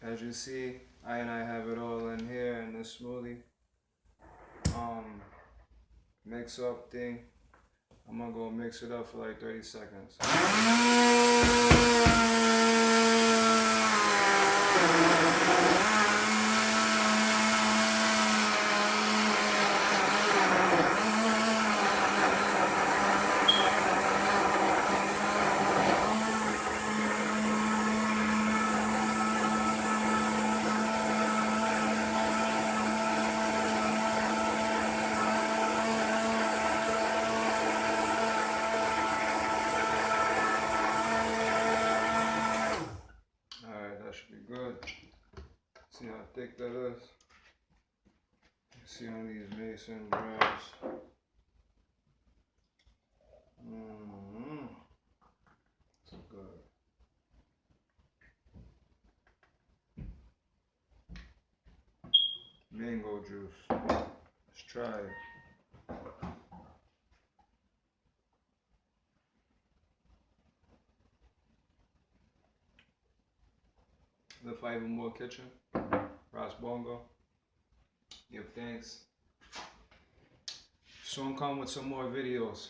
As you see, I have it all in here in this smoothie mix up thing. I'm gonna go mix it up for like 30 seconds. That should be good. See how thick that is. You see on these mason jars. So good. Mango juice. Let's try it. The 5 and More Kitchen, Ras Bongo. Give thanks. Soon come with some more videos.